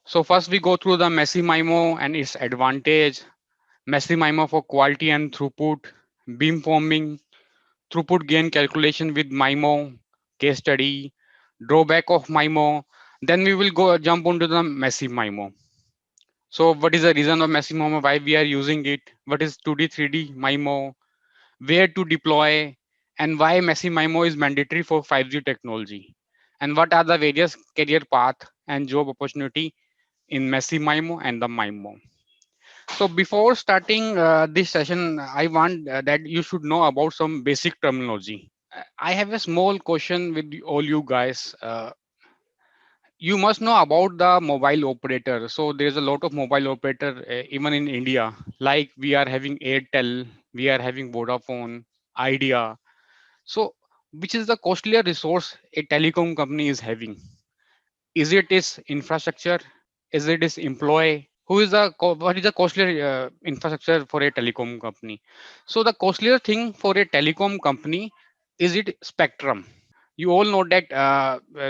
So first we go through the Messi MIMO and its advantage, Messi MIMO for quality and throughput, beamforming, throughput gain calculation with MIMO, case study, drawback of MIMO. Then we will go jump onto the Messi MIMO. So what is the reason of Messi MIMO? Why we are using it? What is 2D, 3D MIMO? Where to deploy? And why Messi MIMO is mandatory for 5G technology? And what are the various career path and job opportunity in Messi MIMO and the MIMO? So before starting this session, I want that you should know about some basic terminology. I have a small question with all you guys. You must know about the mobile operator. So there's a lot of mobile operator even in India. Like we are having Airtel, we are having Vodafone, Idea. So which is the costlier resource a telecom company is having? Is it its infrastructure? Is it its employee? Who is the what is the costlier infrastructure for a telecom company? So the costlier thing for a telecom company is it spectrum. You all know that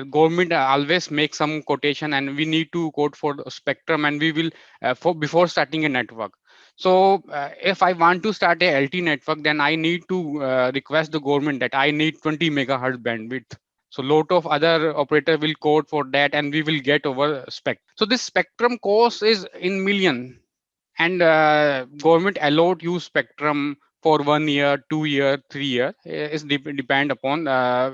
government always makes some quotation and we need to quote for the spectrum and we will for before starting a network. So if I want to start a LT network, then I need to request the government that I need 20 megahertz bandwidth. So lot of other operator will quote for that and we will get over spec. So this spectrum cost is in million and government allowed you spectrum for 1 year, 2 year, 3 year is depend upon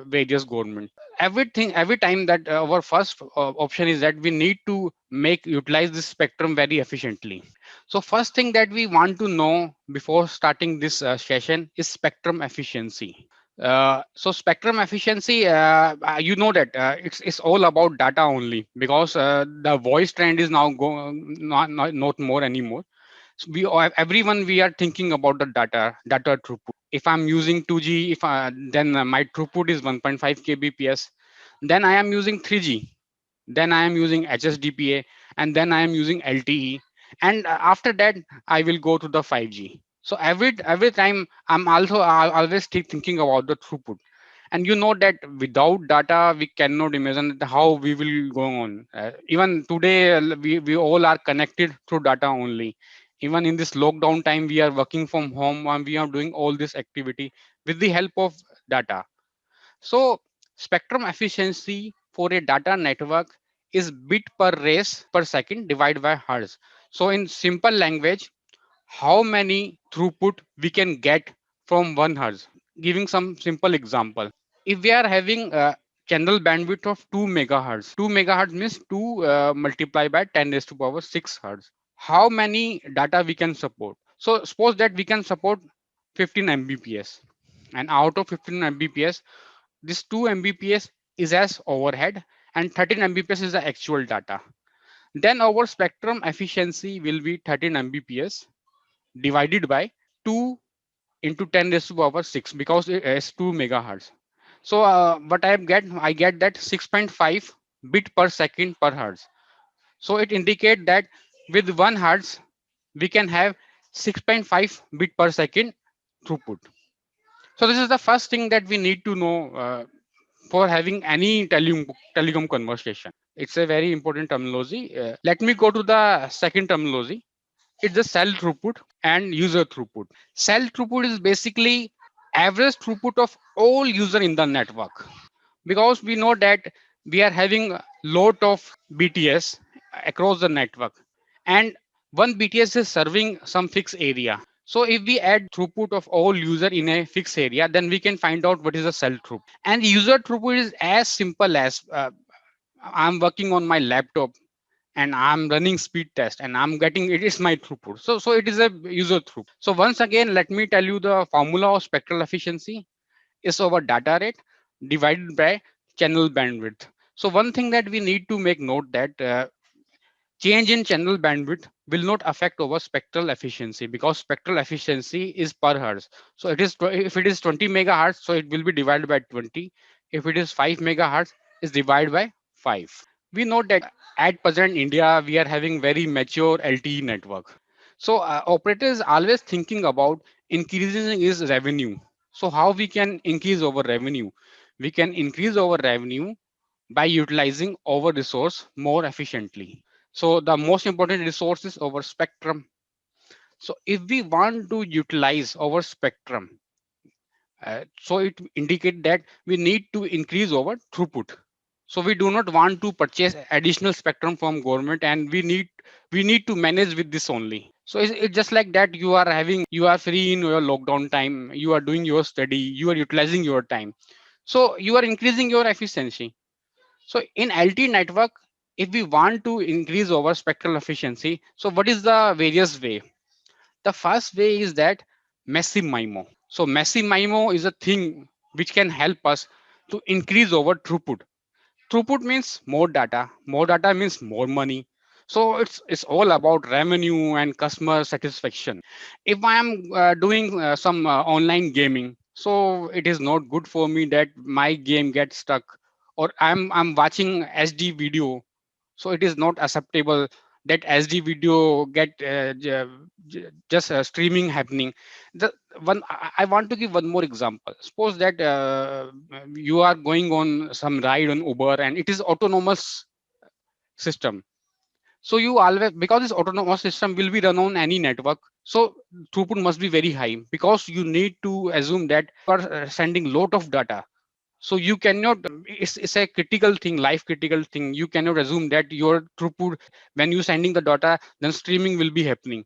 various government. Every time that our first option is that we need to make utilize this spectrum very efficiently. So first thing that we want to know before starting this session is spectrum efficiency. So spectrum efficiency, you know that it's all about data only because the voice trend is now not more anymore. So everyone we are thinking about the data throughput. If I'm using 2G, if then my throughput is 1.5 kbps. Then I am using 3G. Then I am using HSDPA, and then I am using LTE. And after that, I will go to the 5G. So every time I'm also always keep thinking about the throughput. And you know that without data we cannot imagine how we will go on. Even today we all are connected through data only. Even in this lockdown time we are working from home and we are doing all this activity with the help of data. So spectrum efficiency for a data network is bit per race per second divided by hertz. So in simple language, how many throughput we can get from 1 hertz? Giving some simple example. If we are having a channel bandwidth of 2 megahertz, 2 megahertz means 2 multiplied by 10 raised to power 6 hertz. How many data we can support? So suppose that we can support 15 mbps, and out of 15 mbps, this 2 mbps is as overhead and 13 mbps is the actual data. Then our spectrum efficiency will be 13 mbps divided by 2 into 10 raised to power 6 because it is 2 megahertz. So what I get that 6.5 bit per second per hertz. So it indicates that with 1 hertz we can have 6.5 bit per second throughput. So this is the first thing that we need to know for having any telecom conversation. It's a very important terminology. Let me go to the second terminology. It's the cell throughput and user throughput. Cell throughput is basically average throughput of all user in the network, because we know that we are having a lot of BTS across the network, and one BTS is serving some fixed area. So if we add throughput of all user in a fixed area, then we can find out what is the cell throughput. And user throughput is as simple as I'm working on my laptop and I'm running speed test and I'm getting it is my throughput. So it is a user throughput. So once again, let me tell you the formula of spectral efficiency is over data rate divided by channel bandwidth. So one thing that we need to make note that change in channel bandwidth will not affect our spectral efficiency, because spectral efficiency is per hertz. So it is if it is 20 megahertz, so it will be divided by 20. If it is 5 megahertz, is divided by 5. We know that at present India we are having very mature LTE network. So operators always thinking about increasing his revenue. So how we can increase our revenue? We can increase our revenue by utilizing our resource more efficiently. So the most important resource is our spectrum. So if we want to utilize our spectrum, so it indicate that we need to increase our throughput. So we do not want to purchase additional spectrum from government, and we need to manage with this only. So it's just like that, you are free in your lockdown time, you are doing your study, you are utilizing your time, so you are increasing your efficiency. So in LTE network, if we want to increase our spectral efficiency, so what is the various way? The first way is that massive MIMO. So massive MIMO is a thing which can help us to increase our throughput. Throughput means more data. More data means more money. So it's all about revenue and customer satisfaction. If I am doing some online gaming, so it is not good for me that my game gets stuck, or I'm watching HD video, so it is not acceptable that SD video get just streaming happening. The one I want to give one more example. Suppose that you are going on some ride on Uber and it is autonomous system. So you always, because this autonomous system will be run on any network, so throughput must be very high, because you need to assume that you are sending lot of data. So you cannot, it's a critical thing, life critical thing, you cannot assume that your throughput, when you sending the data, then streaming will be happening.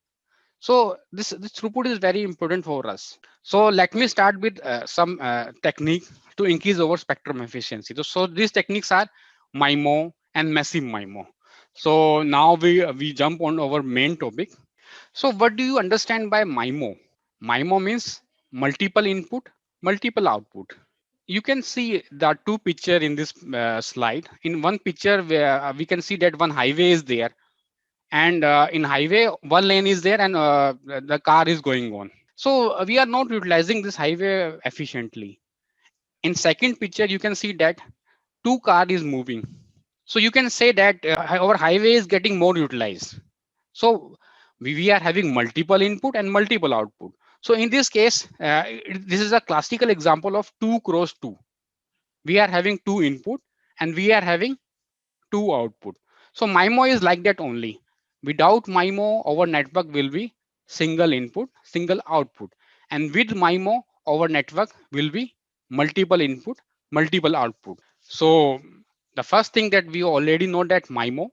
So this throughput is very important for us. So let me start with some technique to increase our spectrum efficiency. So these techniques are MIMO and massive MIMO. So now we jump on our main topic. So what do you understand by MIMO? MIMO means multiple input, multiple output. You can see the two picture in this slide. In one picture where we can see that one highway is there, and in highway one lane is there, and the car is going on. So we are not utilizing this highway efficiently. In second picture you can see that two car is moving, so you can say that our highway is getting more utilized. So we are having multiple input and multiple output. So in this case, this is a classical example of 2 cross 2. We are having two input and we are having two output. So MIMO is like that only. Without MIMO, our network will be single input, single output. And with MIMO, our network will be multiple input, multiple output. So the first thing that we already know that MIMO,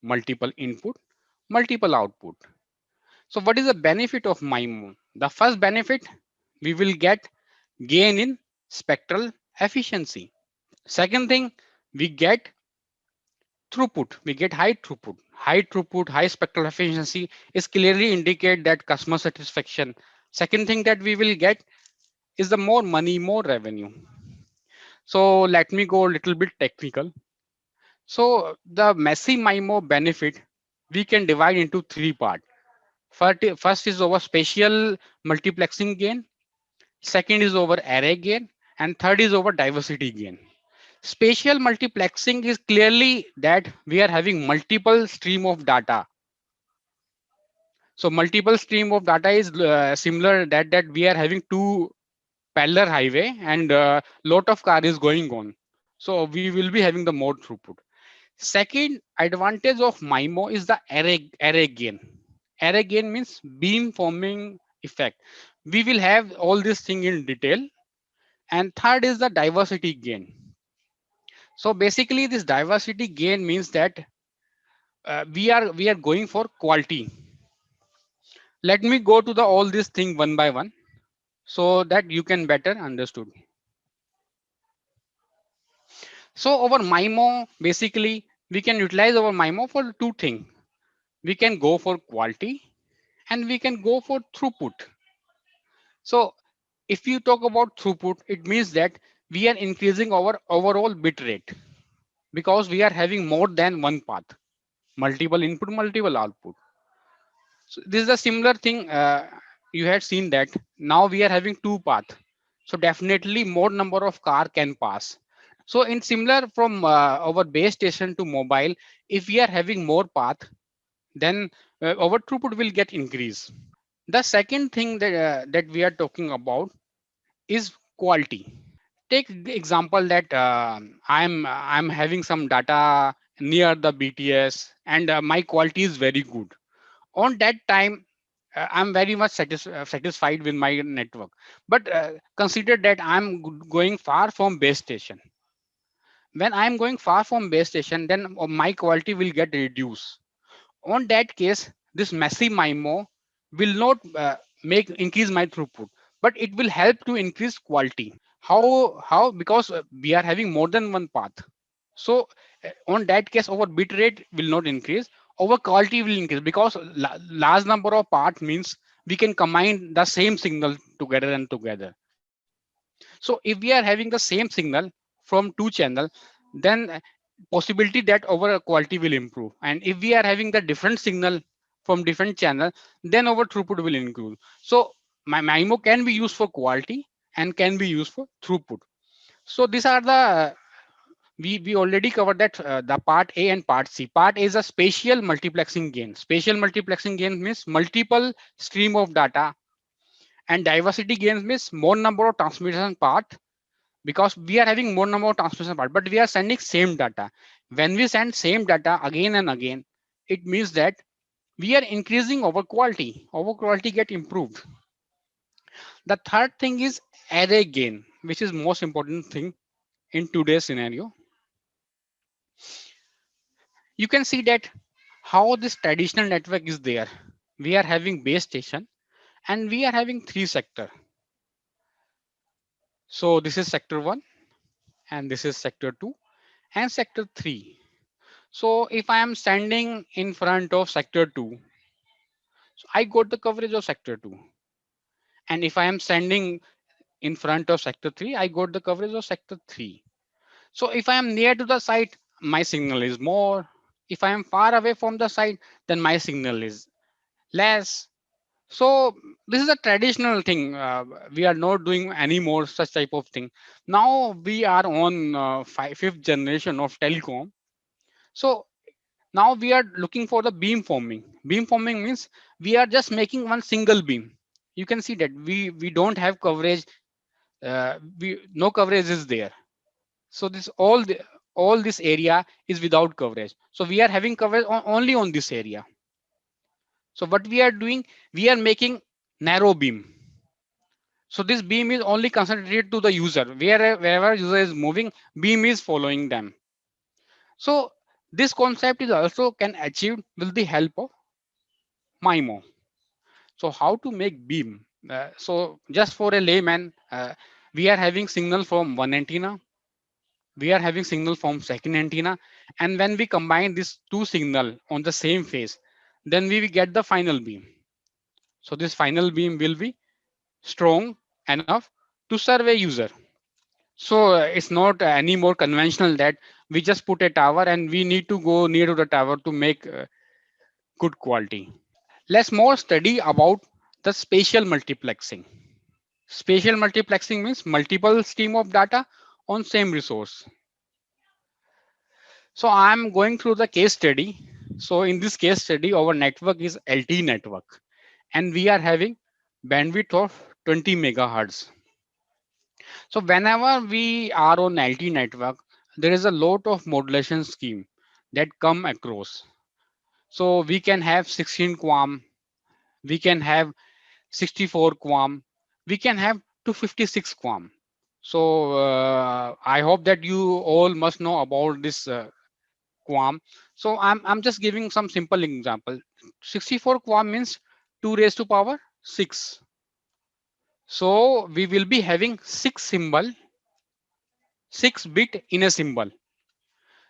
multiple input, multiple output. So what is the benefit of MIMO? The first benefit, we will get gain in spectral efficiency. Second thing, we get throughput. We get high throughput. High throughput, high spectral efficiency is clearly indicate that customer satisfaction. Second thing that we will get is the more money, more revenue. So let me go a little bit technical. So the massive MIMO benefit we can divide into three parts. First is over spatial multiplexing gain. Second is over array gain, and third is over diversity gain. Spatial multiplexing is clearly that we are having multiple stream of data. So multiple stream of data is similar that we are having two parallel highway, and lot of car is going on. So we will be having the more throughput. Second advantage of MIMO is the array gain. Array gain means beam forming effect. We will have all this thing in detail. And third is the diversity gain. So basically this diversity gain means that we are going for quality. Let me go to the all this thing one by one so that you can better understood. So our MIMO, basically we can utilize our MIMO for two things. We can go for quality and we can go for throughput. So if you talk about throughput, it means that we are increasing our overall bit rate because we are having more than one path, multiple input, multiple output. So this is a similar thing. You had seen that now we are having two path. So definitely more number of car can pass. So in similar from our base station to mobile, if we are having more path, then our throughput will get increase. The second thing that we are talking about is quality. Take the example that I'm having some data near the BTS, and my quality is very good. On that time, I'm very much satisfied with my network. But consider that I'm going far from base station. When I'm going far from base station, then my quality will get reduced. On that case, this massive MIMO will not make increase my throughput, but it will help to increase quality. How? Because we are having more than one path. So on that case, our bit rate will not increase. Our quality will increase because large number of parts means we can combine the same signal together and together. So if we are having the same signal from two channel, then possibility that our quality will improve. And if we are having the different signal from different channel, then our throughput will improve. So my MIMO can be used for quality and can be used for throughput. So these are the we already covered that the part A and part C. Part A is a spatial multiplexing gain. Spatial multiplexing gain means multiple stream of data, and diversity gains means more number of transmission part, because we are having more number of transmission part, but we are sending same data. When we send same data again and again, it means that we are increasing our quality. Our quality get improved. The third thing is array gain, which is most important thing in today's scenario. You can see that how this traditional network is there. We are having base station and we are having three sector. So this is sector 1 and this is sector 2 and sector 3. So if I am standing in front of sector 2, so I got the coverage of sector 2. And if I am standing in front of sector 3, I got the coverage of sector 3. So if I am near to the site, my signal is more. If I am far away from the site, then my signal is less. So this is a traditional thing. We are not doing any more such type of thing. Now we are on fifth generation of telecom. So now we are looking for the beam forming. Beam forming means we are just making one single beam. You can see that we don't have coverage. We no coverage is there. So this all this area is without coverage. So we are having coverage only on this area. So what we are doing, we are making narrow beam. So this beam is only concentrated to the user. Wherever user is moving, beam is following them. So this concept is also can achieve with the help of MIMO. So how to make beam? So just for a layman, we are having signal from one antenna, we are having signal from second antenna, and when we combine these two signal on the same phase, then we will get the final beam. So this final beam will be strong enough to serve a user. So it's not any more conventional that we just put a tower and we need to go near to the tower to make good quality. Let's more study about the spatial multiplexing. Spatial multiplexing means multiple stream of data on same resource. So I'm going through the case study. So in this case study, our network is LTE network and we are having bandwidth of 20 megahertz. So whenever we are on LTE network, there is a lot of modulation scheme that come across. So we can have 16 QAM, we can have 64 QAM, we can have 256 QAM. So I hope that you all must know about this QAM. So I'm just giving some simple example. 64 QAM means 2 raised to power 6. So we will be having 6 symbol, 6 bit in a symbol.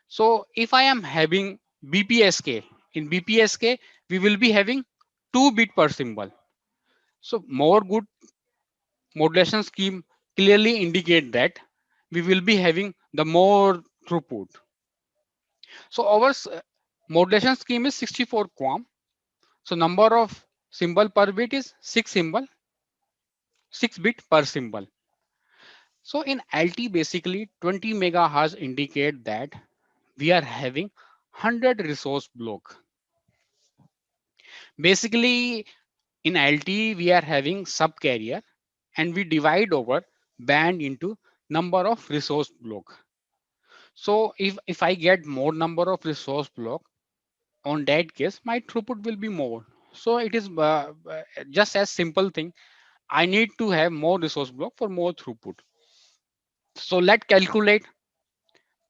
So if I am having BPSK, in BPSK, we will be having 2 bit per symbol. So more good modulation scheme clearly indicate that we will be having the more throughput. So our modulation scheme is 64 QAM. So number of symbol per bit is 6 symbol, 6 bit per symbol. So in LT basically 20 megahertz indicate that we are having 100 resource block. Basically in LT we are having subcarrier and we divide over band into number of resource block. So if I get more number of resource block, on that case, my throughput will be more. So it is just as simple thing. I need to have more resource block for more throughput. So let's calculate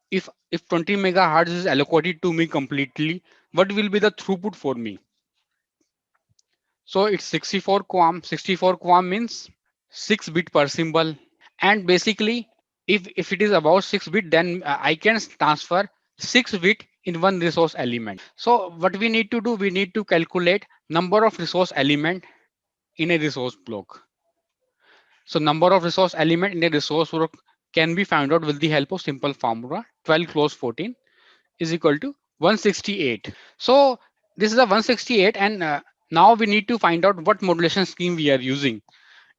if 20 megahertz is allocated to me completely, what will be the throughput for me? So it's 64 QAM. 64 QAM means 6 bit per symbol. And basically, if it is about 6 bit, then I can transfer 6 bit in one resource element. So what we need to do, we need to calculate number of resource element in a resource block. So number of resource element in a resource block can be found out with the help of simple formula. 12 close 14 is equal to 168. So this is a 168, and now we need to find out what modulation scheme we are using.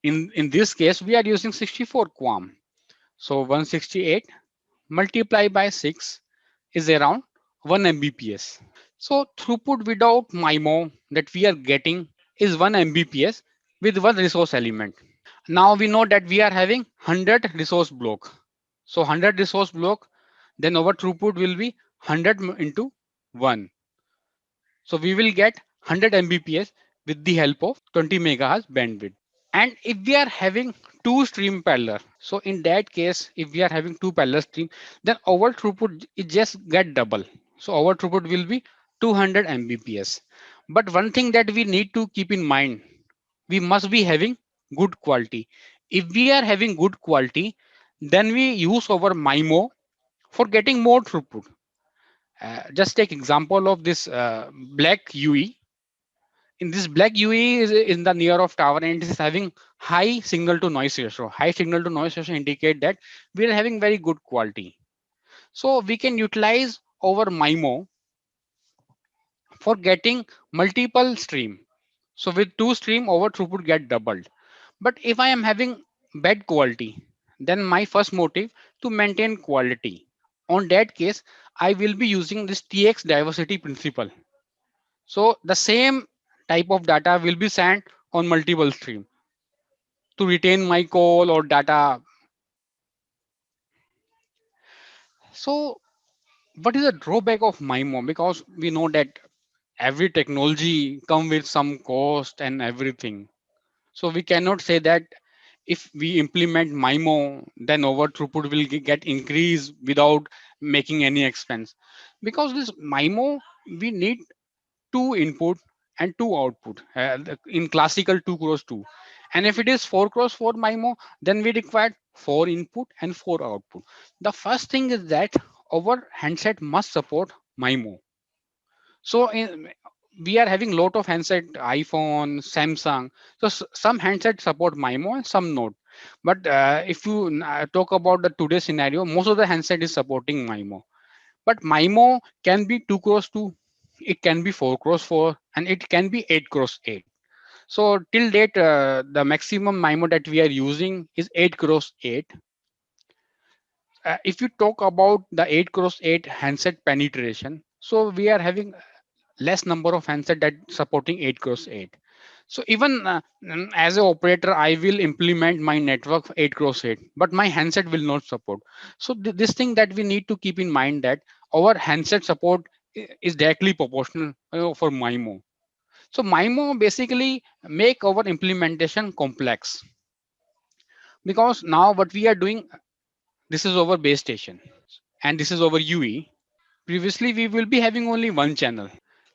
In this case, we are using 64 QAM. So 168 multiplied by 6 is around 1 Mbps. So throughput without MIMO that we are getting is 1 Mbps with one resource element. Now we know that we are having 100 resource block. So 100 resource block, then our throughput will be 100 into 1. So we will get 100 Mbps with the help of 20 megahertz bandwidth. And if we are having two stream parallel, so in that case, if we are having two parallel stream, then our throughput it just get double. So our throughput will be 200 Mbps. But one thing that we need to keep in mind, we must be having good quality. If we are having good quality, then we use our MIMO for getting more throughput. Just take example of this black UE. In this black UE is in the near of tower and it is having high signal to noise ratio. High signal to noise ratio indicate that we are having very good quality. So we can utilize our MIMO for getting multiple stream. So with two stream, our throughput get doubled. But if I am having bad quality, then my first motive to maintain quality. On that case, I will be using this TX diversity principle. So the same type of data will be sent on multiple stream to retain my call or data. So what is the drawback of MIMO? Because we know that every technology come with some cost and everything. So we cannot say that if we implement MIMO, then our throughput will get increased without making any expense. Because this MIMO, we need two input and two output in classical 2 cross 2. And if it is 4 cross 4 MIMO, then we require 4 input and 4 output. The first thing is that our handset must support MIMO. So we are having lot of handset, iPhone, Samsung. So some handsets support MIMO and some not. But if you talk about the today's scenario, most of the handset is supporting MIMO. But MIMO can be 2 cross 2, it can be 4 cross 4, and it can be 8 cross 8. So till date, the maximum MIMO that we are using is 8 cross 8. If you talk about the 8 cross 8 handset penetration, so we are having less number of handset that supporting 8 cross 8. So even as an operator, I will implement my network 8 cross 8, but my handset will not support. So this thing that we need to keep in mind that our handset support is directly proportional for MIMO. So MIMO basically make our implementation complex, because now what we are doing, this is our base station and this is our UE. Previously we will be having only one channel.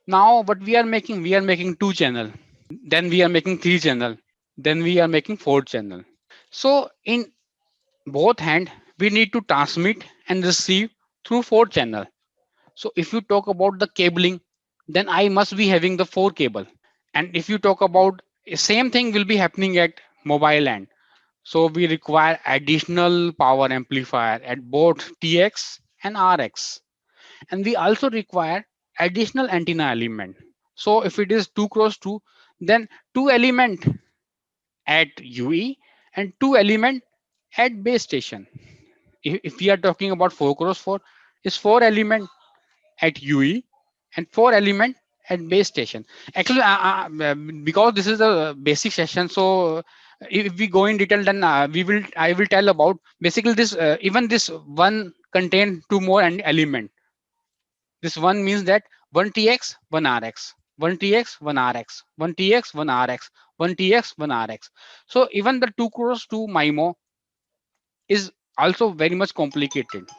Now what we are making two channel, then we are making three channel, then we are making four channel. So in both hand, we need to transmit and receive through four channel. So if you talk about the cabling, then I must be having the four cable. And if you talk about same thing will be happening at mobile end. So we require additional power amplifier at both TX and RX. And we also require additional antenna element. So if it is 2 cross 2, then two element at UE and two element at base station. If we are talking about 4 cross 4, is four element at UE and four element at base station. Actually, because this is a basic session, so if we go in detail, then I will tell about basically this even this one contain two more and element. This one means that one tx, one rx, one tx, one rx, one tx, one rx, one tx, one rx. So even the 2 cross 2 MIMO is also very much complicated.